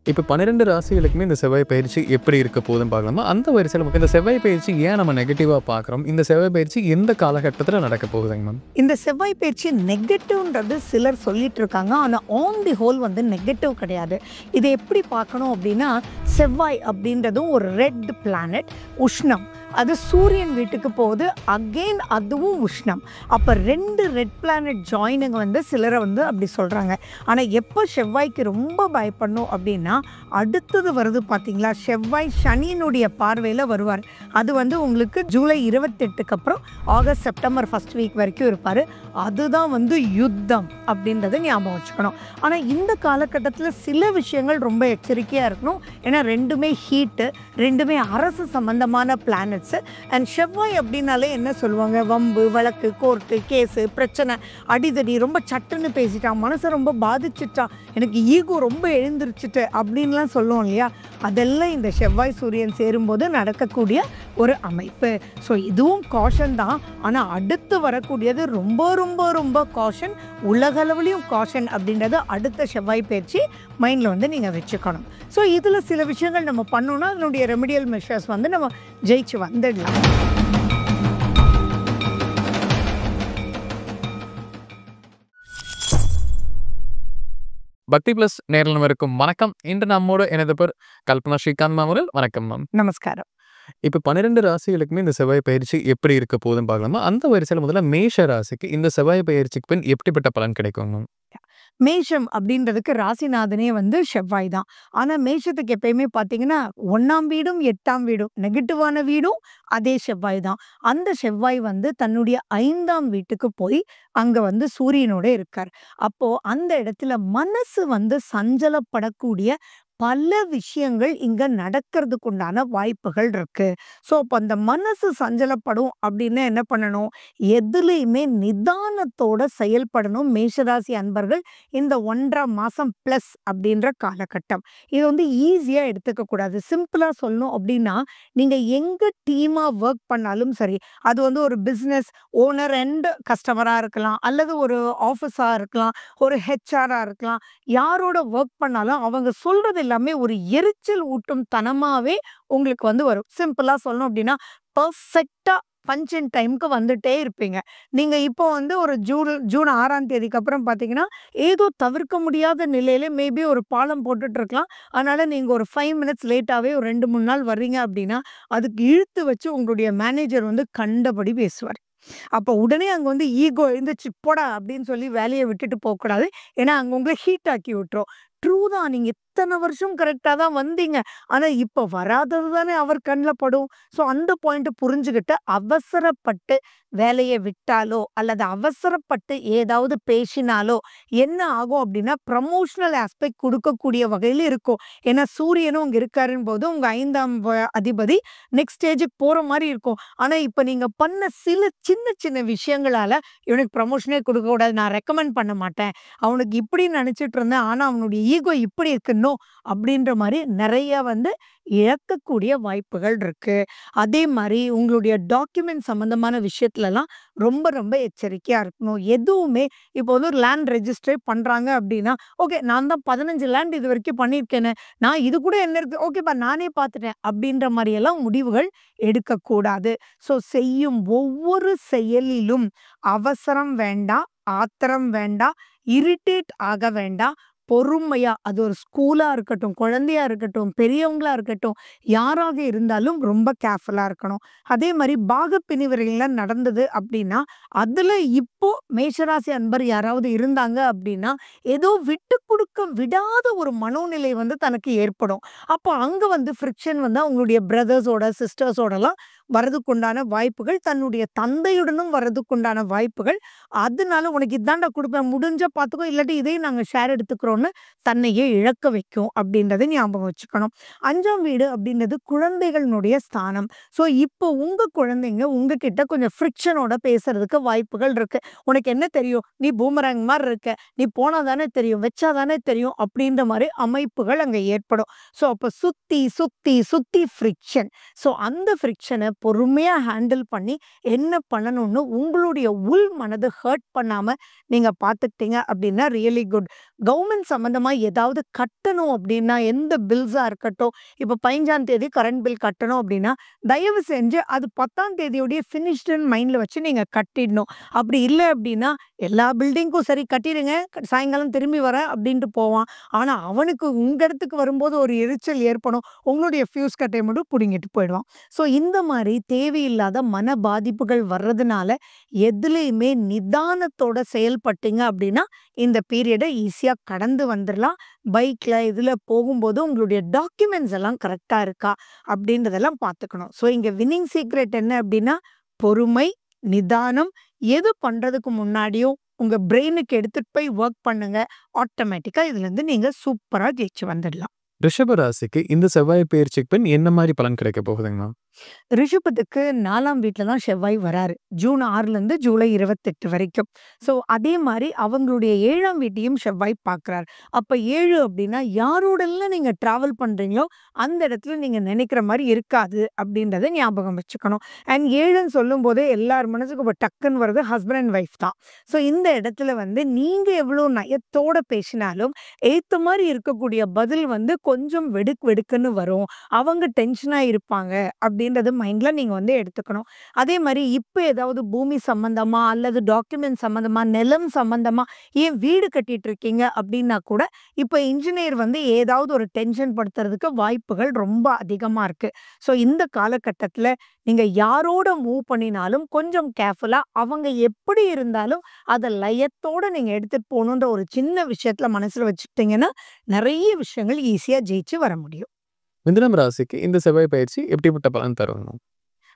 இப்ப 12 ராசிகளுக்குமே இந்த செவ்வாய் பயிற்சி எப்படி இருக்க போகுதுன்னு பார்க்கலாமா? அந்த வரிசையில நமக்கு இந்த செவ்வாய் பயிற்சி ஏன் நம்ம நெகட்டிவா பார்க்குறோம்? இந்த செவ்வாய் பயிற்சி எந்த காலகட்டத்தில நடக்க போகுதுங்க மேம்? இந்த செவ்வாய் பயிற்சி நெகட்டிவ்ன்றது சிலர் சொல்லிட்டு இருக்காங்க. ஆனால் ஆன் தி ஹோல் வந்து நெகட்டிவ் கிடையாது. இதை எப்படி பார்க்கணும் அப்படின்னா, செவ்வாய் அப்படின்றதும் ஒரு ரெட் பிளானட், உஷ்ணம். அது சூரியன் வீட்டுக்கு போகுது, அகெயின் அதுவும் உஷ்ணம். அப்போ 2 ரெட் பிளானட் ஜாயினுங்க வந்து சிலரை வந்து அப்படி சொல்கிறாங்க. ஆனால் எப்போ செவ்வாய்க்கு ரொம்ப பயப்படணும் அப்படின்னா, அடுத்தது வருது பார்த்தீங்களா, செவ்வாய் சனியினுடைய பார்வையில் வருவார். அது வந்து உங்களுக்கு ஜூலை 28க்கு அப்புறம் ஆகஸ்ட் செப்டம்பர் ஃபர்ஸ்ட் வீக் வரைக்கும் இருப்பார். அதுதான் வந்து யுத்தம் அப்படின்றத ஞாபகம் வச்சுக்கணும். ஆனால் இந்த காலகட்டத்தில் சில விஷயங்கள் ரொம்ப எச்சரிக்கையாக இருக்கணும். ஏன்னா ரெண்டுமே ஹீட்டு, ரெண்டுமே அரசு சம்பந்தமான பிளானட்ஸு. அண்ட் செவ்வாய் அப்படின்னாலே என்ன சொல்லுவாங்க, வம்பு வழக்கு, கோர்ட்டு கேஸு, பிரச்சனை, அடிதடி, ரொம்ப சட்டுன்னு பேசிட்டான், மனசை ரொம்ப பாதிச்சுட்டான், எனக்கு ஈகோ ரொம்ப எழுந்திருச்சுட்டு அப்படின்லாம் சொல்லுவோம் இல்லையா. அதெல்லாம் இந்த செவ்வாய் சூரியன் சேரும்போது நடக்கக்கூடிய ஒரு அமைப்பு. ஸோ இதுவும் காஷன் தான். ஆனால் அடுத்து வரக்கூடியது ரொம்ப ரொம்ப ரொம்ப காஷன், உலகளவுலையும் காஷன் அப்படின்றது அடுத்த செவ்வாய் பயிற்சி மைண்டில் வந்து நீங்கள் வச்சுக்கணும். ஸோ இதில் சில விஷயங்கள் நம்ம பண்ணோன்னா அதனுடைய ரெமிடியல் மெஷர்ஸ் வந்து நம்ம ஜெயிச்சு வந்துடலாம். பக்தி பிளஸ் நேயர்களுக்கும் வணக்கம். இன்று நம்மோடு எனது பேர் கல்பனா ஸ்ரீகாந்த் மேம் அவர்கள். வணக்கம் மேம். நமஸ்காரம். இப்ப 12 ராசிகளுக்குமே இந்த செவ்வாய் பயிற்சி எப்படி இருக்க போகுதுன்னு பார்க்கலாமா? அந்த வரிசையில முதல்ல மேஷ ராசிக்கு இந்த செவ்வாய் பயிற்சிக்கு பின் எப்படிப்பட்ட பலன் கிடைக்கும் மேம்? மேஷம் அப்படின்றதுக்கு ராசிநாதனே வந்து செவ்வாய் தான். ஆனால் மேஷத்துக்கு எப்பயுமே பார்த்தீங்கன்னா 1ஆம் வீடும் 8ஆம் வீடும் நெகட்டிவான வீடும் அதே செவ்வாய் தான். அந்த செவ்வாய் வந்து தன்னுடைய 5ஆம் வீட்டுக்கு போய் அங்கே வந்து சூரியனோட இருக்கார். அப்போ அந்த இடத்துல மனசு வந்து சஞ்சலப்படக்கூடிய பல விஷயங்கள் இங்க நடக்கிறதுக்கு உண்டான வாய்ப்புகள் இருக்கு. ஸோ அப்போ அந்த மனசு சஞ்சலப்படும் அப்படின்னா என்ன பண்ணணும், எதுலையுமே நிதானத்தோட செயல்படணும் மேஷராசி அன்பர்கள். இந்த 1.5 மாசம் ப்ளஸ் அப்படின்ற காலகட்டம் இது வந்து ஈஸியாக எடுத்துக்க கூடாது. சிம்பிளாக சொல்லணும் அப்படின்னா, நீங்கள் எங்கே டீமாக ஒர்க் பண்ணாலும் சரி, அது வந்து ஒரு பிஸ்னஸ் ஓனர் அண்ட் கஸ்டமராக இருக்கலாம், அல்லது ஒரு ஆஃபீஸாக இருக்கலாம், ஒரு ஹெச்ஆராக இருக்கலாம். யாரோட ஒர்க் பண்ணாலும் அவங்க சொல்றது எல்லாமே ஒரு எரிச்சல் ஊட்டும் தனமாவே உங்களுக்கு வந்து வரும். சிம்பிளா சொல்லணும் அப்படின்னா, பெர்ஃபெக்ட்டா பஞ்ச் இன் டைம்க்கு வந்துட்டே இருப்பீங்க. நீங்க இப்போ வந்து ஒரு ஜூன் 6ஆம் தேதிக்கு அப்புறம் பார்த்தீங்கன்னா, ஏதோ தவிர்க்க முடியாத நிலையில மேபி ஒரு பாலம் போட்டுட்டு இருக்கலாம். அதனால நீங்க ஒரு 5 மினிட்ஸ் லேட்டாவே ஒரு 2, 3 நாள் வர்றீங்க அப்படின்னா, அதுக்கு இழுத்து வச்சு உங்களுடைய மேனேஜர் வந்து கண்டபடி பேசுவார். அப்போ உடனே அங்க வந்து ஈகோ எழுந்துச்சு, போடா அப்படின்னு சொல்லி வேலையை விட்டுட்டு போகக்கூடாது. ஏன்னா அங்க உங்களை ஹீட் ஆக்கி விட்டுரும். ட்ரூ தான், நீங்க இத்தனை வருஷம் கரெக்டா தான் வந்தீங்க. ஆனா இப்ப வராதது தானே அவர் கண்ணில் படும். ஸோ அந்த பாயிண்ட் புரிஞ்சுக்கிட்டு அவசரப்பட்டு வேலையை விட்டாலோ அல்லது அவசரப்பட்டு ஏதாவது பேசினாலோ என்ன ஆகும் அப்படின்னா, ப்ரமோஷனல் ஆஸ்பெக்ட் கொடுக்கக்கூடிய வகையில் இருக்கும். ஏன்னா சூரியனும் அங்க இருக்காருன்னு போது உங்க 5ஆம் அதிபதி நெக்ஸ்ட் ஸ்டேஜுக்கு போற மாதிரி இருக்கும். ஆனா இப்ப நீங்க பண்ண சில சின்ன சின்ன விஷயங்களால இவனுக்கு ப்ரமோஷனே கொடுக்க கூடாது, நான் ரெக்கமெண்ட் பண்ண மாட்டேன், அவனுக்கு இப்படி நினைச்சிட்டு இருந்தேன், ஆனா அவனுடைய ஈகோ இப்படி இருக்குன்னோ அப்படின்ற மாதிரி நிறைய வந்து இழக்கக்கூடிய வாய்ப்புகள் இருக்கு. அதே மாதிரி உங்களுடைய டாக்குமெண்ட் சம்பந்தமான விஷயத்துலலாம் ரொம்ப ரொம்ப எச்சரிக்கையா இருக்கணும். எதுவுமே இப்போ வந்து ஒரு லேண்ட் ரெஜிஸ்ட்ரே பண்றாங்க அப்படின்னா, ஓகே நான் தான் 15 லேண்ட் இது வரைக்கும் பண்ணியிருக்கேன்னு, நான் இது கூட என்ன இருக்கு, ஓகேப்பா நானே பார்த்துட்டேன் அப்படின்ற மாதிரி எல்லாம் முடிவுகள் எடுக்கக்கூடாது. ஸோ செய்யும் ஒவ்வொரு செயலிலும் அவசரம் வேண்டாம், ஆத்திரம் வேண்டாம், இரிட்டேட் ஆக வேண்டாம். பொறுமையா, அது ஒரு ஸ்கூலா இருக்கட்டும், குழந்தையா இருக்கட்டும், பெரியவங்களா இருக்கட்டும், யாராக இருந்தாலும் ரொம்ப கேர்ஃபுல்லா இருக்கணும். அதே மாதிரி பாகப்பிரிவினைலாம் நடந்தது அப்படின்னா, அதுல இப்போ மேஷராசி அன்பர் யாராவது இருந்தாங்க அப்படின்னா, ஏதோ விட்டு கொடுக்க விடாத ஒரு மனோநிலை வந்து தனக்கு ஏற்படும். அப்போ அங்க வந்து ஃப்ரிக்ஷன் வந்து அவங்களுடைய பிரதர்ஸோட சிஸ்டர்ஸோடலாம் வரதுக்குண்டான வாய்ப்புகள், தன்னுடைய தந்தையுடனும் வரதுக்குண்டான வாய்ப்புகள். அதனால உனக்கு இதாண்டா கொடுப்பேன், முடிஞ்சா பார்த்துக்கோ, இல்லாட்டி இதையும் நாங்கள் ஷேர் எடுத்துக்கிறோன்னு தன்னையே இழக்க வைக்கும் அப்படின்றத ஞாபகம் வச்சுக்கணும். 5ஆம் வீடு அப்படின்றது குழந்தைகளுடைய ஸ்தானம். ஸோ இப்போ உங்க குழந்தைங்க உங்ககிட்ட கொஞ்சம் ஃப்ரிக்ஷனோட பேசுறதுக்கு வாய்ப்புகள் இருக்கு. உனக்கு என்ன தெரியும், நீ பூமராங் மாதிரி இருக்க, நீ போனா தானே தெரியும், வச்சா தானே தெரியும் அப்படின்ற மாதிரி அமைப்புகள் அங்கே ஏற்படும். ஸோ அப்போ சுத்தி சுத்தி சுத்தி ஃப்ரிக்ஷன். ஸோ அந்த ஃப்ரிக்ஷனை பொறுமையா ஹேண்டில் பண்ணி என்ன பண்ணணும்னு உங்களுடைய உள் மனது ஹர்ட் பண்ணாம நீங்க பார்த்துக்கிட்டீங்க அப்படின்னா ரியலி குட். கவர்மெண்ட் சம்மந்தமா ஏதாவது கட்டணும் அப்படின்னா, எந்த பில்ஸா இருக்கட்டும், இப்ப 15ஆம் தேதி கரண்ட் பில் கட்டணும் அப்படின்னா, தயவு செஞ்சு அது 10ஆம் தேதியோடயே ஃபினிஷ்டுன்னு மைண்ட்ல வச்சு நீங்க கட்டிடணும். அப்படி இல்ல அப்படின்னா, எல்லா பில்டிங்க்கும் சரி கட்டிடுங்க, சாயங்காலம் திரும்பி வரேன் அப்படின்ட்டு போவான். ஆனா, அவனுக்கு உங்க இடத்துக்கு வரும்போது ஒரு எரிச்சல் ஏற்படும். உங்களுடைய ஃபியூஸ் கட்டைய மட்டும் புடுங்கிட்டு போயிடுவான். ஸோ இந்த மாரி தேவையில்லாத மன பாதிப்புகள் வர்றதுனால, எதுலயுமே நிதானத்தோட செயல்பட்டீங்க அப்படின்னா, இந்த பீரியட ஈஸியா கடந்து வந்துரலாம். பைக்ல இதுல போகும்போது உங்களுடைய டாக்குமெண்ட்ஸ் எல்லாம் கரெக்ட்டா இருக்கா? அப்படின்றதெல்லாம் பார்த்துக்கணும். ஸோ இங்க வின்னிங் சீக்ரெட் என்ன அப்படின்னா, பொறுமை, நிதானம். எது பண்றதுக்கு முன்னாடியும் உங்க பிரெயினுக்கு எடுத்துட்டு போய் வொர்க் பண்ணுங்க. ஆட்டோமேட்டிக்கா இதுலருந்து நீங்க சூப்பரா ஜெயிச்சு வந்துடலாம். ரிஷப ராசிக்கு இந்த செவ்வாய் பெயர்ச்சிக்கு பின் என்ன மாரி பலன் கிடைக்க போகுதுங்கண்ணா? ரிஷபத்துக்கு 4ஆம் வீட்ல தான் செவ்வாய் வராரு. ஜூன் 6லேருந்து ஜூலை 28 வரைக்கும். ஸோ அதே மாரி அவங்களுடைய 7ஆம் வீட்டையும் செவ்வாய் பார்க்குறார். அப்ப 7 அப்படின்னா யாரோடெல்லாம் நீங்க டிராவல் பண்றீங்களோ, அந்த இடத்துல நீங்க நினைக்கிற மாரி இருக்காது அப்படின்றத ஞாபகம் வச்சுக்கணும். அண்ட் 7ன்னு சொல்லும்போதே எல்லார் மனசுக்கும் இப்ப டக்குன்னு வர்றது ஹஸ்பண்ட் அண்ட் ஒய்ஃப் தான். ஸோ இந்த இடத்துல வந்து நீங்க எவ்வளோ நயத்தோட பேசினாலும், ஏத்த மாரி இருக்கக்கூடிய பதில் வந்து கொஞ்சம் வெடுக்கு வெடுக்குன்னு வரும். அவங்க டென்ஷனா இருப்பாங்க அப்படின்றது மைண்ட்ல நீங்க வந்து எடுத்துக்கணும். அதே மாரி இப்ப ஏதாவது பூமி சம்பந்தமா அல்லது டாக்குமெண்ட் சம்பந்தமா, நிலம் சம்பந்தமா, ஏன் வீடு கட்டிட்டு இருக்கீங்க அப்படின்னா கூட, இப்ப இன்ஜினியர் வந்து ஏதாவது ஒரு டென்ஷன் படுத்துறதுக்கு வாய்ப்புகள் ரொம்ப அதிகமா இருக்கு. ஸோ இந்த காலகட்டத்துல நீங்க யாரோட மூவ் பண்ணினாலும் கொஞ்சம் கேர்ஃபுல்லா அவங்க எப்படி இருந்தாலும் அத லயத்தோட நீங்க எடுத்துட்டு போணுன்ற ஒரு சின்ன விஷயத்துல மனசுல வச்சுக்கிட்டீங்கன்னா, நெறைய விஷயங்கள் ஈஸியா ஜெயிச்சு வர முடியும். மிதுனம் ராசிக்கு இந்த செவ்வாய் பயிற்சி எப்படிப்பட்ட பலன் தருங்கண்ணா?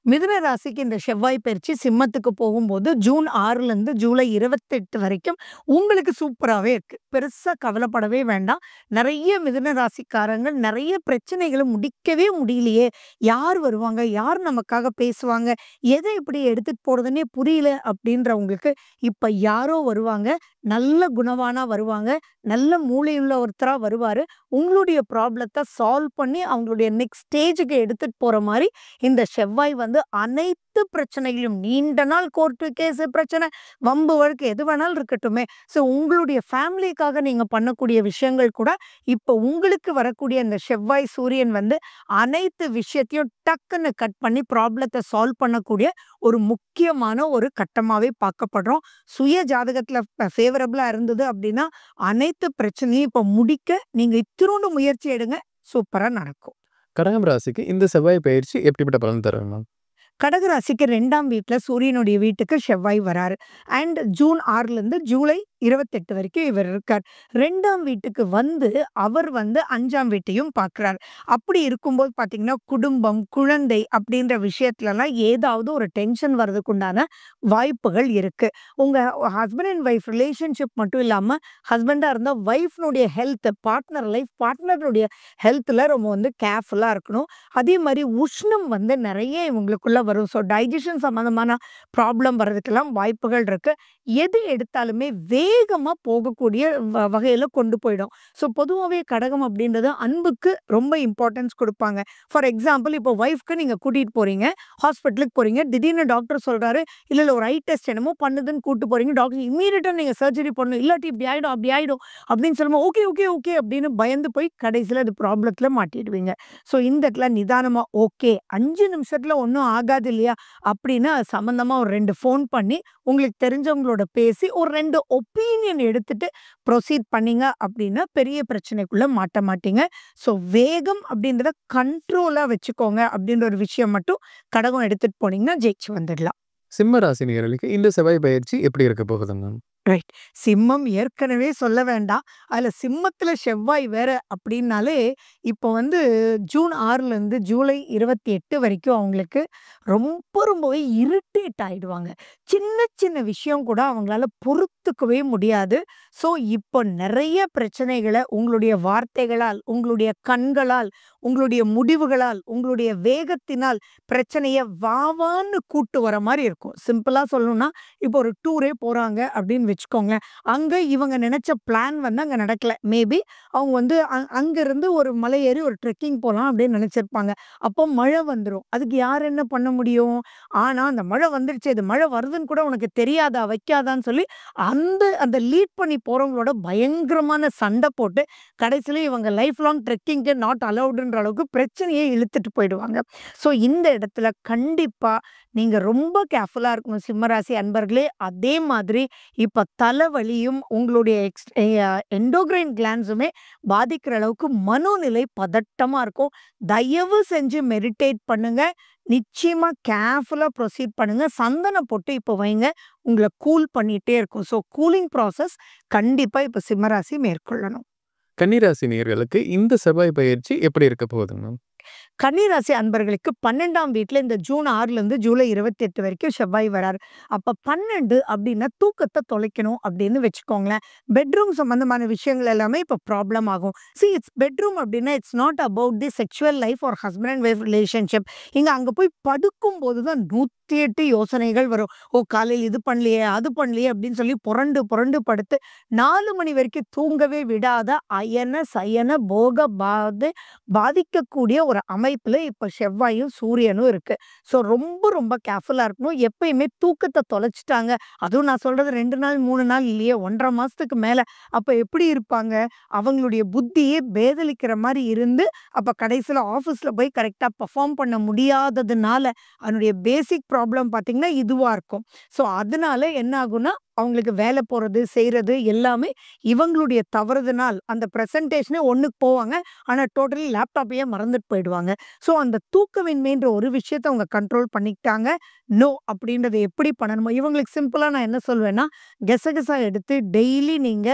மிதுன ராசிக்கு இந்த செவ்வாய் பயிற்சி சிம்மத்துக்கு போகும்போது ஜூன் 6லேருந்து ஜூலை 28 வரைக்கும் உங்களுக்கு சூப்பராவே இருக்கு. பெருசா கவலைப்படவே வேண்டாம். நெறைய மிதுன ராசிக்காரங்க நெறைய பிரச்சனைகள முடிக்கவே முடியலையே! யார் வருவாங்க? யார் நமக்காக பேசுவாங்க? எத எப்படி எடுத்துட்டு போறதுன்னே புரியல அப்படின்றவங்களுக்கு, இப்ப யாரோ வருவாங்க. நல்ல குணவானா வருவாங்க. நல்ல மூளையுள்ள ஒருத்தரா வருவாரு. உங்களுடைய ப்ராப்ளத்த சால்வ் பண்ணி அவங்களுடைய நெக்ஸ்ட் ஸ்டேஜுக்கு எடுத்துட்டு போற மாரி இந்த செவ்வாய் வந்து அனைத்து பிரச்சனைகளையும் நீண்ட நாள் கோர்ட்டு கேஸ் பிரச்சனை, வம்பு வழக்கு எது வேணாலும் இருக்கட்டுமே. ஸோ உங்களுடைய ஃபேமிலிக்காக நீங்க பண்ணக்கூடிய விஷயங்கள் கூட இப்ப உங்களுக்கு வரக்கூடிய இந்த செவ்வாய், சூரியன் வந்து அனைத்து விஷயத்தையும் டக்குன்னு கட் பண்ணி ப்ராப்ளத்த சால்வ் பண்ணக்கூடிய ஒரு முக்கியமான ஒரு கட்டமாவே பார்க்கப்படுறோம். சுய ஜாதகத்துல ஃபேவரபிளா இருந்தது அப்படின்னா, அனைத்து பிரச்சனையும் இப்ப முடிக்க நீங்க இத்துணூண்டு முயற்சி எடுங்க. சூப்பரா நடக்கும். கடகம் ராசிக்கு இந்த செவ்வாய் பயிற்சி எப்படிப்பட்ட பலன் தருங்கண்ணா? கடகராசிக்கு 2ஆம் வீட்ல சூரியனுடைய வீட்டுக்கு செவ்வாய் வராரு. அண்ட் ஜூன் 6லேருந்து ஜூலை 28 வரைக்கும் இவர் இருக்கார். 2ஆம் வீட்டுக்கு வந்து அவர் வந்து 5ஆம் வீட்டையும் பார்க்குறார். அப்படி இருக்கும்போது பார்த்தீங்கன்னா, குடும்பம், குழந்தை அப்படின்ற விஷயத்துலலாம் ஏதாவது ஒரு டென்ஷன் வர்றதுக்கு உண்டான வாய்ப்புகள் இருக்கு. உங்க ஹஸ்பண்ட் அண்ட் ஒய்ஃப் ரிலேஷன்ஷிப் மட்டும் இல்லாம, ஹஸ்பண்டா இருந்தா ஒய்ஃப்னுடைய ஹெல்த், பார்ட்னருடைய ஹெல்த்ல ரொம்ப வந்து கேர்ஃபுல்லா இருக்கணும். அதே மாரி உஷ்ணம் வந்து நெறைய இவங்களுக்குள்ள வரும். ஸோ டைஜஷன் சம்மந்தமான ப்ராப்ளம் வர்றதுக்கெல்லாம் வாய்ப்புகள் இருக்கு. எது எடுத்தாலுமே வேகமா போகக்கூடிய வகையில கொண்டு போயிடும். ஸோ பொதுவாவே கடகம் அப்படின்றது அன்புக்கு ரொம்ப இம்பார்ட்டன்ஸ் குடுப்பாங்க. ஃபார் எக்ஸாம்பிள் இப்போ ஒய்ஃப்க்கு நீங்க கூட்டிட்டு போறீங்க, ஹாஸ்பிட்டலுக்கு போறீங்க. திடீர்னு டாக்டர் சொல்றாரு, இல்ல ஒரு ஐ டெஸ்ட் என்னமோ பண்ணுதுன்னு கூட்டு போறீங்க. டாக்டர் இம்மீடியட்டா நீங்க சர்ஜரி பண்ணணும். இல்லாட்டி இப்படி ஆயிடும், அப்படி ஆயிடும் அப்படின்னு சொல்லும்போது, ஓகே, ஓகே, ஓகே அப்படின்னு பயந்து போய் கடைசியில அது ப்ராப்ளத்துல மாட்டிடுவீங்க. ஸோ இந்த இடத்துல நிதானமா ஓகே 5 நிமிஷத்துல ஒண்ணும் ஆகாது இல்லையா? அப்படின்னு அது சம்மந்தமா ஒரு 2 ஃபோன் பண்ணி, உங்களுக்கு தெரிஞ்சவங்களோட பேசி ஒரு 2 ஒப்பீனியன் எடுத்துட்டு ப்ரொசீட் பண்ணீங்க அப்படின்னா, பெரிய பிரச்சனைக்குள்ள மாட்ட மாட்டீங்க. ஸோ வேகம் அப்படின்றத கண்ட்ரோலா வச்சுக்கோங்க அப்படின்ற ஒரு விஷயம் மட்டும் கடகம் எடுத்துட்டு போனீங்கன்னா ஜெயிச்சு வந்துடலாம். சிம்ம ராசி நேயர்களுக்கு இந்த செவ்வாய் பயிற்சி எப்படி இருக்க போகுதுங்க? ரைட். சிம்மம் ஏற்கனவே சொல்ல வேண்டாம். அதுல சிம்மத்துல செவ்வாய் வேற அப்படின்னாலே, இப்போ வந்து ஜூன் 6லேருந்து ஜூலை 28 வரைக்கும் அவங்களுக்கு ரொம்பவே இரிட்டேட் ஆயிடுவாங்க. சின்ன சின்ன விஷயம் கூட அவங்களால பொறுத்துக்கவே முடியாது. ஸோ இப்போ நெறைய பிரச்சனைகள உங்களுடைய வார்த்தைகளால், உங்களுடைய கண்களால், உங்களுடைய முடிவுகளால், உங்களுடைய வேகத்தினால் பிரச்சனைய வா வான்னு கூட்டு வர மாரி இருக்கும். சிம்பிளா சொல்லணும்னா, இப்போ ஒரு டூரே போறாங்க அப்படின்னு வச்சுக்கோங்களேன். அங்க இவங்க நினைச்ச பிளான் வந்து அங்க நடக்கல. மேபி அவங்க வந்து அங்கிருந்து ஒரு மலை ஏறி ஒரு ட்ரெக்கிங் போலாம் அப்படின்னு நினைச்சிருப்பாங்க. அப்போ மழை வந்துரும். அதுக்கு யார் என்ன பண்ண முடியும்? ஆனா அந்த மழை வந்துருச்சு. இது மழை வருதுன்னு கூட உனக்கு தெரியாதா? வைக்காதான்னு சொல்லி அந்த அந்த லீட் பண்ணி போறவங்களோட பயங்கரமான சண்டை போட்டு கடைசியில இவங்க லைஃப் லாங் ட்ரெக்கிங்க்கு நாட் அலவுடுன்ற அளவுக்கு பிரச்சனையே இழுத்துட்டு போயிடுவாங்க. ஸோ இந்த இடத்துல கண்டிப்பா நீங்க ரொம்ப கேர்ஃபுல்லா இருக்கணும் சிம்மராசி அன்பர்களே. அதே மாதிரி இப்ப தலைவலியும் உங்களுடைய எண்டோகிரைன் கிளாண்ட்ஸுமே பாதிக்கிற அளவுக்கு மனோநிலை பதட்டமா இருக்கும். தயவு செஞ்சு மெடிடேட் பண்ணுங்க. நிச்சயமா கேர்ஃபுல்லா ப்ரொசீட் பண்ணுங்க. சந்தனம் பொட்டு இப்ப வைங்க. உங்கள கூல் பண்ணிட்டே இருக்கும். ஸோ கூலிங் ப்ராசஸ் கண்டிப்பா இப்ப சிம்மராசி மேற்கொள்ளணும். கன்னிராசி நேயர்களுக்கு இந்த செவ்வாய் பயிற்சி எப்படி இருக்க போகுதுங்க? கன்னிராசி அன்பர்களுக்கு 12ஆம் வீட்ல இந்த ஜூன் 6லேருந்து ஜூலை 28 வரைக்கும் செவ்வாய் வராரு. அப்ப 12 அப்படின்னா தூக்கத்த தொலைக்கணும் அப்படின்னு வச்சுக்கோங்களேன். பெட்ரூம் சம்பந்தமான விஷயங்கள் எல்லாமே இப்ப ப்ராப்ளம் ஆகும். இட்ஸ் பெட்ரூம் அப்படின்னா it's not about the sexual life or husband and wife relationship. அங்க போய் படுக்கும்போது தான் 108 யோசனைகள் வரும். ஓ காலையில் இது பண்ணலையே, அது பண்ணலையே அப்படின்னு சொல்லி புரண்டு புரண்டு படுத்து 4 மணி வரைக்கும் தூங்கவே விடாத அயன சயன போக பாதிக்கக்கூடிய ஒரு அமைப்புல இப்ப செவ்வாயும் சூரியனும் இருக்கு. ஸோ ரொம்ப ரொம்ப கேர்ஃபுல்லா இருக்கணும். எப்பயுமே தூக்கத்த தொலைச்சுட்டாங்க. அதுவும் நான் சொல்றது 2 நாள் 3 நாள் இல்லையே 1 1/2 மாசத்துக்கு மேல. அப்ப எப்படி இருப்பாங்க? அவங்களுடைய புத்தியே பேதலிக்கிற மாரி இருந்து, அப்ப கடைசியில ஆஃபீஸ்ல போய் கரெக்ட்டா பெர்ஃபார்ம் பண்ண முடியாததுனால, அதனுடைய பேசிக் ப்ராப்ளம் பார்த்தீங்கன்னா இதுவா இருக்கும். ஸோ அதனால என்ன ஆகும்னா, அவங்களுக்கு வேலை போறது, செய்றது எல்லாமே இவங்களுடைய தவறுதனால் அந்த பிரசன்டேஷனே 1க்கு போவாங்க. ஆனா டோட்டலி லேப்டாப்பையே மறந்துட்டு போயிடுவாங்க. ஸோ அந்த தூக்கமின்மைன்ற ஒரு விஷயத்த அவங்க கண்ட்ரோல் பண்ணிக்கிட்டாங்க. நோ அப்படின்றத எப்படி பண்ணணுமோ இவங்களுக்கு சிம்பிளா நான் என்ன சொல்வேன்னா, கெசகெசா எடுத்து டெய்லி நீங்க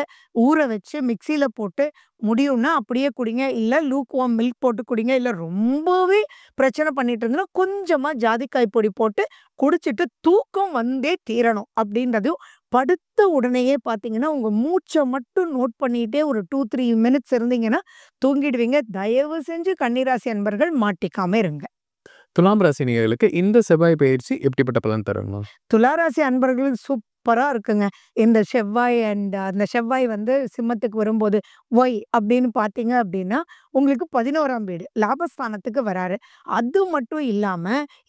ஊற வச்சு மிக்ஸியில போட்டு முடியும்னா அப்படியே குடிங்க. இல்ல லூக் வார்ம் மில்க் போட்டு குடிங்க. இல்ல ரொம்பவே பிரச்சனை பண்ணிட்டு இருந்ததுன்னா, கொஞ்சமா ஜாதிக்காய் பொடி போட்டு குடிச்சிட்டு தூக்கம் வந்தே தீரணும் அப்படின்றதும் படுத்த உடனேயே பார்த்தீங்கன்னா, உங்க மூச்ச மட்டும் நோட் பண்ணிட்டே ஒரு 2, 3 மினிட்ஸ் இருந்தீங்கன்னா தூங்கிடுவீங்க. தயவு செஞ்சு கன்னிராசி அன்பர்கள் மாட்டிக்காம இருங்க. துலாம் ராசி நேயர்களுக்கு இந்த செவ்வாய் பயிற்சி எப்படிப்பட்ட பலன் தருங்க? துளாராசி அன்பர்களுக்கு சூப்பரா இருக்குங்க. இந்த செவ்வாய் அந்த செவ்வாய் வந்து சிம்மத்துக்கு வரும்போது, ஒய் அப்படின்னு பார்த்தீங்க அப்படின்னா, உங்களுக்கு 11ஆம் வீடு லாபஸ்தானத்துக்கு வராரு. அது மட்டும் இல்லாம,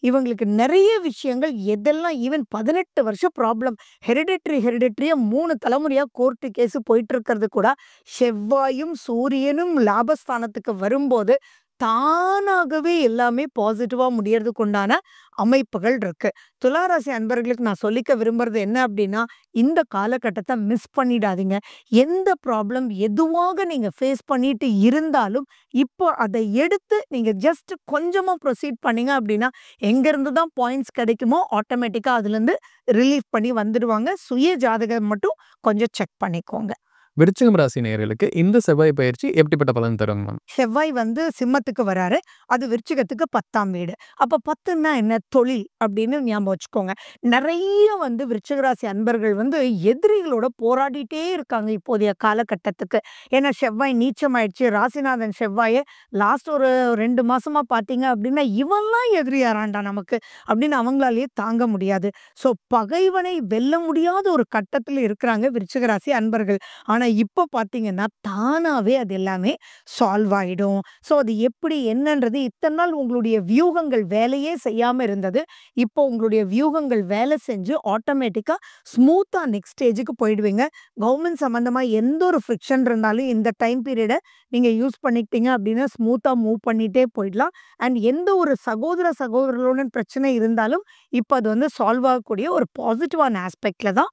இவங்களுக்கு நெறைய விஷயங்கள் எதெல்லாம் ஈவன் 18 வருஷம் ப்ராப்ளம் ஹெரிடிட்டரியா 3 தலைமுறையா கோர்ட் கேஸ் போயிட்டு இருக்கிறது கூட, செவ்வாயும் சூரியனும் லாபஸ்தானத்துக்கு வரும்போது, தானாகவே எல்லாமே பாசிட்டிவா முடியறதுக்கு உண்டான அமைப்புகள் இருக்கு. துளாராசி அன்பர்களுக்கு நான் சொல்லிக்க விரும்புறது என்ன அப்படின்னா, இந்த காலகட்டத்த மிஸ் பண்ணிடாதீங்க. எந்த ப்ராப்ளம் எதுவாக நீங்க ஃபேஸ் பண்ணிட்டு இருந்தாலும், இப்போ அத எடுத்து நீங்க ஜஸ்ட் கொஞ்சமா ப்ரொசீட் பண்ணீங்க அப்படின்னா, எங்கேருந்து தான் பாயிண்ட்ஸ் கிடைக்குமோ ஆட்டோமேட்டிக்கா அதுலேருந்து ரிலீஃப் பண்ணி வந்துடுவாங்க. சுய ஜாதகம் மட்டும் கொஞ்சம் செக் பண்ணிக்கோங்க. விருச்சிகம் ராசி நேயர்களுக்கு இந்த செவ்வாய் பயிற்சி எப்படிப்பட்ட பலன் தருங்க? செவ்வாய் வந்து சிம்மத்துக்கு வராரு. அது விருச்சிகத்துக்கு 10ஆம் வீடு. அப்ப 10ன்னா என்ன? தொழில் அப்படின்னு ஞாபகம் வச்சுக்கோங்க. நெறைய வந்து விருச்சிக ராசி அன்பர்கள் வந்து எதிரிகளோட போராடிட்டே இருக்காங்க இப்போதைய காலகட்டத்துக்கு. ஏன்னா செவ்வாய் நீச்சமாயிடுச்சு. ராசிநாதன் செவ்வாய லாஸ்ட் ஒரு 2 மாசமா பார்த்தீங்க அப்படின்னா, இவன்லாம் எதிரியாராண்டா நமக்கு அப்படின்னு அவங்களாலேயே தாங்க முடியாது. ஸோ பகைவனை வெல்ல முடியாத ஒரு கட்டத்துல இருக்கிறாங்க விருச்சிக ராசி அன்பர்கள். ஆனா இப்ப பார்த்தீங்கன்னா, தானாவே அது எல்லாமே சால்வ் ஆயிடும். ஸோ அது எப்படி என்னன்றது இத்தன நாள் உங்களுடைய வியூகங்கள் வேலையே செய்யாம இருந்தது. இப்போ உங்களுடைய வியூகங்கள் வேலை செஞ்சு ஆட்டோமேட்டிக்கா ஸ்மூத்தா நெக்ஸ்ட் ஸ்டேஜுக்கு போயிடுவீங்க. கவர்மெண்ட் சம்மந்தமா எந்த ஒரு ஃப்ரிக்ஷன் இருந்தாலும் இந்த டைம் பீரியட நீங்க யூஸ் பண்ணிக்கிட்டீங்க அப்படின்னா, ஸ்மூத்தா மூவ் பண்ணிட்டே போயிடலாம். அண்ட் எந்த ஒரு சகோதரர்களுடன் பிரச்சனை இருந்தாலும், இப்ப அது வந்து சால்வ் ஆகக்கூடிய ஒரு பாசிட்டிவான ஆஸ்பெக்ட்ல தான்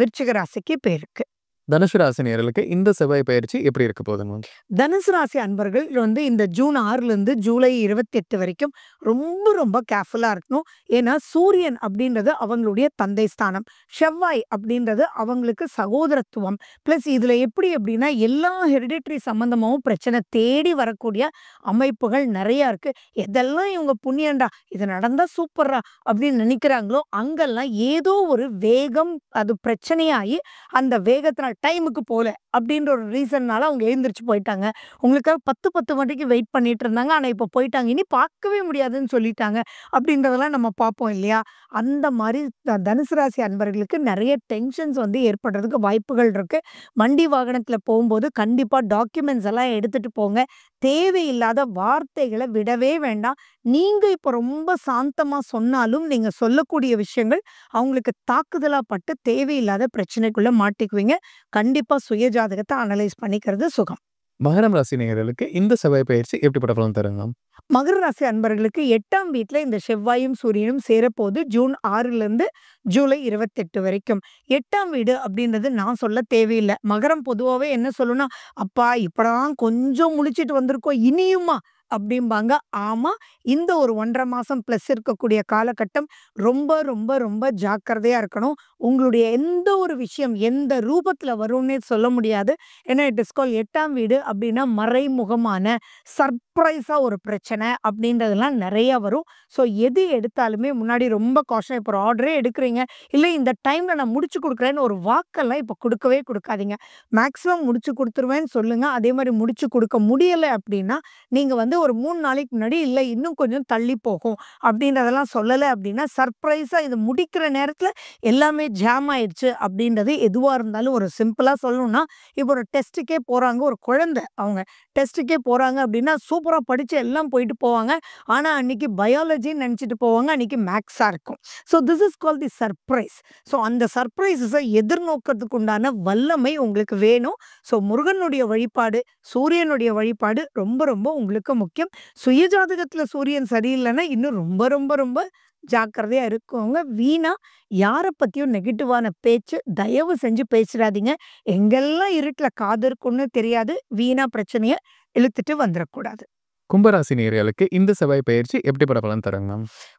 விருச்சிக ராசிக்கு இப்ப இருக்கு. தனுசு ராசி நேயர்களுக்கு இந்த செவ்வாய் பயிற்சி எப்படி இருக்க போகுதுங்க? தனுசு ராசி அன்பர்கள் வந்து இந்த ஜூன் 6லேருந்து ஜூலை 28 வரைக்கும் ரொம்ப ரொம்ப கேர்ஃபுல்லா இருக்கணும். ஏன்னா சூரியன் அப்படின்றது அவங்களுடைய தந்தை ஸ்தானம். செவ்வாய் அப்படின்றது அவங்களுக்கு சகோதரத்துவம். பிளஸ் இதுல எப்படி அப்படின்னா எல்லா ஹெரிடிட்டரி சம்பந்தமாவும் பிரச்சனை தேடி வரக்கூடிய அமைப்புகள் நிறைய இருக்கு. எதெல்லாம் இவங்க புண்ணியண்டா இது நடந்தா சூப்பர்ரா அப்படின்னு நினைக்கிறாங்களோ அங்கெல்லாம் ஏதோ ஒரு வேகம் அது பிரச்சனையாகி அந்த வேகத்தினால் டைமுக்கு போல அப்படின்ற ஒரு ரீசன்னால அவங்க எழுந்திரிச்சு போயிட்டாங்க. உங்களுக்காக 10 மணிக்கு வெயிட் பண்ணிட்டு இருந்தாங்க. ஆனா இப்ப போயிட்டாங்க. இனி பார்க்கவே முடியாதுன்னு சொல்லிட்டாங்க. அப்படின்றதெல்லாம் நம்ம பார்ப்போம் இல்லையா? அந்த மாரி தனுசு ராசி அன்பர்களுக்கு நெறைய டென்ஷன்ஸ் வந்து ஏற்படுறதுக்கு வாய்ப்புகள் இருக்கு. வண்டி வாகனத்துல போம்போது கண்டிப்பா டாக்குமெண்ட்ஸ் எல்லாம் எடுத்துட்டு போங்க. தேவையில்லாத வார்த்தைகள விடவே வேண்டாம். நீங்க இப்ப ரொம்ப சாந்தமா சொன்னாலும், நீங்க சொல்லக்கூடிய விஷயங்கள் அவங்களுக்கு தாக்குதலா பட்டு தேவையில்லாத பிரச்சனைக்குள்ள மாட்டிக்குவீங்க. கண்டிப்பா சுய ஜாதகத்த அனலைஸ் பண்ணிக்கிறது சுகம். மகரம் ராசி நேயர்களுக்கு இந்த செவ்வாய் பயிற்சி எப்படிப்பட்ட பலன் தருங்க? மகர ராசி அன்பர்களுக்கு 8ஆம் வீட்ல இந்த செவ்வாயும், சூரியனும் சேரப்போது ஜூன் 6லிருந்து ஜூலை 28 வரைக்கும். 8ஆம் வீடு அப்படின்றது நான் சொல்ல தேவையில்ல. மகரம் பொதுவாவே என்ன சொல்லும்னா, "அப்பா இப்பதான் கொஞ்சம் முழிச்சுட்டு வந்திருக்கோம். இனியுமா?" அப்படிம்பாங்க. ஆமா, இந்த ஒரு 1 1/2 மாசம் பிளஸ் இருக்கக்கூடிய காலகட்டம் ரொம்ப, ரொம்ப, ரொம்ப ஜாக்கிரதையா இருக்கணும். உங்களுடைய எந்த ஒரு விஷயம் எந்த ரூபத்துல வரும்னே சொல்ல முடியாது. ஏன்னா இட் இஸ் கால்ட் 8ஆம் வீடு அப்படின்னா மறைமுகமான சர்ப்ரைஸா ஒரு பிரச்சனை அப்படின்றதெல்லாம் நெறைய வரும். ஸோ எது எடுத்தாலுமே முன்னாடி ரொம்ப காஷனா இப்போ ஒரு ஆர்டரே எடுக்கிறீங்க, இல்ல இந்த டைம்ல நான் முடிச்சு குடுக்குறேன்னு ஒரு வாக்கெல்லாம் இப்ப குடுக்கவே குடுக்காதீங்க. மேக்ஸிமம் முடிச்சு குடுத்துருவேன்னு சொல்லுங்க. அதே மாரி முடிச்சு குடுக்க முடியல அப்படின்னா, நீங்க வந்து ஒரு 3 நாளைக்கு முன்னாடி, இல்ல இன்னும் கொஞ்சம் தள்ளி போகும் அப்படின்றதெல்லாம் சொல்லல அப்படின்னா, சர்ப்ரைஸா இது முடிக்கிற நேரத்துல எல்லாமே ஜாம் ஆயிடுச்சு அப்படின்றது எதுவா இருந்தாலும் ஒரு சிம்பிளா சொல்லணும்னா, இப்போ ஒரு டெஸ்ட்டுக்கே போறாங்க ஒரு குழந்தை அவங்க. டெஸ்ட்டுக்கே போறாங்க அப்படின்னா, சூப்பரா படிச்சு எல்லாம் போயிட்டு போவாங்க. ஆனா, அன்னைக்கு பயாலஜின்னு நெனச்சுட்டு போவாங்க. அன்னைக்கு மேத்ஸா இருக்கும். So this is called the surprise. So அந்த சர்ப்ரைஸஸ எதிர்நோக்கறதுக்கு உண்டான வல்லமை உங்களுக்கு வேணும். ஸோ முருகனுடைய வழிபாடு, சூரியனுடைய வழிபாடு ரொம்ப ரொம்ப உங்களுக்கு முக்கியம். சுயஜாதகத்துல சூரியன் சரியில்லன்னா, இன்னும் ரொம்ப ரொம்ப ரொம்ப ஜாக்கிரதையா இருக்கோங்க. வீணா யார பத்தியும் நெகட்டிவான பேச்சு தயவு செஞ்சு பேசிடாதீங்க. எங்கெல்லாம் இருட்டுல காது இருக்குன்னு தெரியாது. வீணா பிரச்சனைய இழுத்துட்டு வந்துறக்கூடாது. கும்பராசி நேயர்களுக்கு இந்த செவ்வாய் பயிற்சி எப்படிப்பட்ட பலன் தருங்க?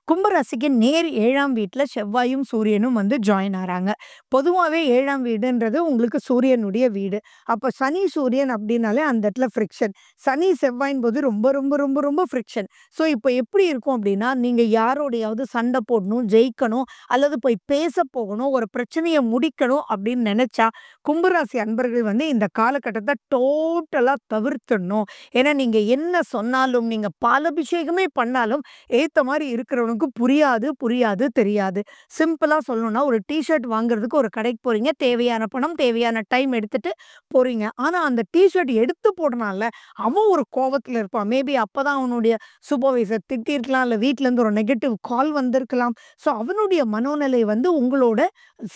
கும்பராசிக்கு நேர் 7ஆம் வீட்ல செவ்வாயும், சூரியனும் வந்து ஜாயின் ஆறாங்க. பொதுவாவே 7ஆம் வீடுன்றது உங்களுக்கு சூரியனுடைய வீடு. அப்ப சனி, சூரியன் அப்படின்னாலே அந்த இடத்துல ஃப்ரிக்ஷன். சனி, செவ்வாயின்போது ரொம்ப ரொம்ப ரொம்ப ரொம்ப ஃப்ரிக்ஷன். ஸோ இப்ப எப்படி இருக்கும் அப்படின்னா, நீங்க யாரோடையாவது சண்டை போடணும், ஜெயிக்கணும் அல்லது போய் பேச போகணும், ஒரு பிரச்சனைய முடிக்கணும் அப்படின்னு நெனச்சா, கும்பராசி அன்பர்கள் வந்து இந்த காலகட்டத்த டோட்டலா தவிர்த்துடணும். ஏன்னா நீங்க என்ன சொன்னாலும், நீங்க பாலாபிஷேகமே பண்ணாலும், ஏத்த மாரி இருக்கிறவனுக்கு புரியாது, புரியாது, தெரியாது. சிம்பிளா சொல்லணும்னா, ஒரு டீ ஷர்ட் வாங்குறதுக்கு ஒரு கடைக்கு போறீங்க. தேவையான பணம், தேவையான டைம் எடுத்துட்டு போறீங்க. ஆனா, அந்த டீ ஷர்ட் எடுத்து போடுறான்ல, அவன் ஒரு கோவத்துல இருப்பான். மேபி அப்பதான் அவனுடைய சூப்பர்வைசர் திட்டியிருக்கலாம். இல்ல வீட்லருந்து ஒரு நெகட்டிவ் கால் வந்திருக்கலாம். ஸோ, அவனுடைய மனோநிலை வந்து உங்களோட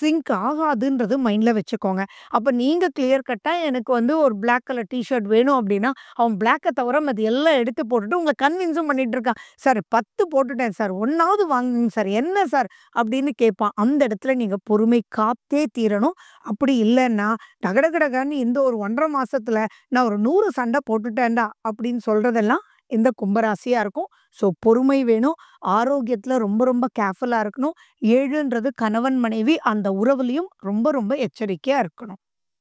சிங்க் ஆகாதுன்றது மைண்ட்ல வச்சுக்கோங்க. அப்ப நீங்க கிளியர் கட்டா எனக்கு வந்து ஒரு பிளாக் கலர் டீ ஷர்ட் வேணும் அப்படின்னா, அவன் பிளாக்க தவிர மத்த எல்லாம் எடுத்து போட்டுட்டு உங்கள கன்வின்ஸும் பண்ணிட்டு இருக்கான். சார் 10 போட்டுட்டேன் சார். 1வது வாங்குங்க சார். என்ன சார்? அப்படின்னு கேட்பான். அந்த இடத்துல நீங்க பொறுமை காத்தே தீரணும். அப்படி இல்லன்னா, டகடகடகன்னு இந்த ஒரு 1 1/2 மாசத்துல நான் ஒரு 100 சண்டை போட்டுட்டேன்டா அப்படின்னு சொல்றதெல்லாம் இந்த கும்பராசியா இருக்கும். ஸோ பொறுமை வேணும். ஆரோக்கியத்துல ரொம்ப ரொம்ப கேர்ஃபுல்லா இருக்கணும். 7ன்றது கணவன், மனைவி அந்த உறவுலயும் ரொம்ப ரொம்ப எச்சரிக்கையா இருக்கணும்.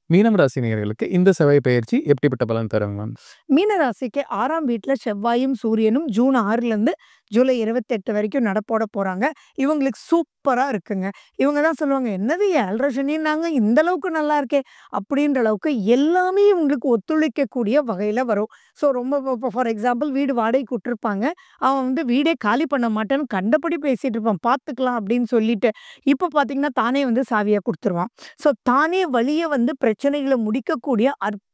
மீனம் ராசி நேயர்களுக்கு இந்த செவ்வாய் பயிற்சி எப்படிப்பட்ட பலன் தருங்க? மீன ராசிக்கு 6ஆம் வீட்ல செவ்வாயும், சூரியனும் ஜூன் 6லிருந்து ஜூலை 28 வரைக்கும் நடப்போட போறாங்க. இவங்களுக்கு சூப்பரா இருக்குங்க. இவங்க தான் சொல்லுவாங்க, "என்னது 7:30 சனின்னாங்க, இந்த அளவுக்கு நல்லா இருக்கே!" அப்படின்ற அளவுக்கு எல்லாமே இவங்களுக்கு ஒத்துழைக்கக்கூடிய வகையில வரும். ஸோ ரொம்ப இப்போ ஃபார் எக்ஸாம்பிள் வீடு வாடகைக்கு விட்டுருப்பாங்க. அவன் வந்து வீடே காலி பண்ண மாட்டேன்னு கண்டபடி பேசிட்டு இருப்பான். பார்த்துக்கலாம் அப்படின்னு சொல்லிட்டு. இப்ப பார்த்தீங்கன்னா, தானே வந்து சாவிய குடுத்துருவான். ஸோ தானே வழிய வந்து பிரச்சனைகள முடிக்கக்கூடிய அற்புதமான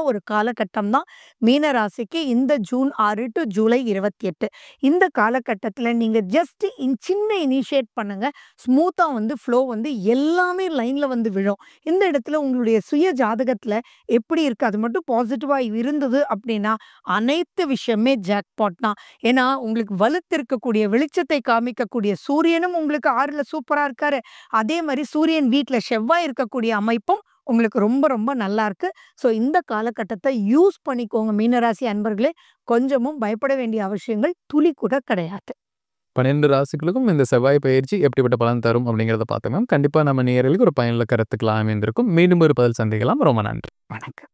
ஒரு காலகட்டம் தான் மீன ராசிக்கு இந்த ஜூன் 6 டூ ஜூலை 28. இந்த காலகட்டத்தில நீங்க ஜஸ்ட் சின்ன இனிஷியேட் பண்ணுங்க. ஸ்மூத்தா வந்து ஃப்ளோ வந்து எல்லாமே லைன்ல வந்து விழும். இந்த இடத்துல உங்களுடைய சுய ஜாதகத்தில எப்படி இருக்கு? அது மட்டும் பாசிட்டிவா இருந்தது அப்படின்னா, அனைத்து விஷயமே ஜாக்பாட் தான். ஏன்னா, உங்களுக்கு வலுத்திருக்கக்கூடிய வெளிச்சத்தை காமிக்கக்கூடிய சூரியனும் உங்களுக்கு 6ல சூப்பரா இருக்காரு. அதே மாரி சூரியன் வீட்ல செவ்வாய் இருக்கக்கூடிய அமைப்பும் உங்களுக்கு ரொம்ப ரொம்ப நல்லா இருக்கு. ஸோ இந்த காலகட்டத்த யூஸ் பண்ணிக்கோங்க மீனராசி அன்பர்களே. கொஞ்சமும் பயப்பட வேண்டிய அவசியங்கள் துளி கூட கிடையாது. 12 ராசிகளுக்கும் இந்த செவ்வாய் பயிற்சி எப்படிப்பட்ட பலன் தரும் அப்படிங்கிறத பார்த்தோம். கண்டிப்பா நம்ம நேயர்களுக்கு ஒரு பயனுள்ள கருத்துக்கள் அமைந்திருக்கும். மீண்டும் ஒரு பதில் சந்திக்கலாம். ரொம்ப நன்றி. வணக்கம்.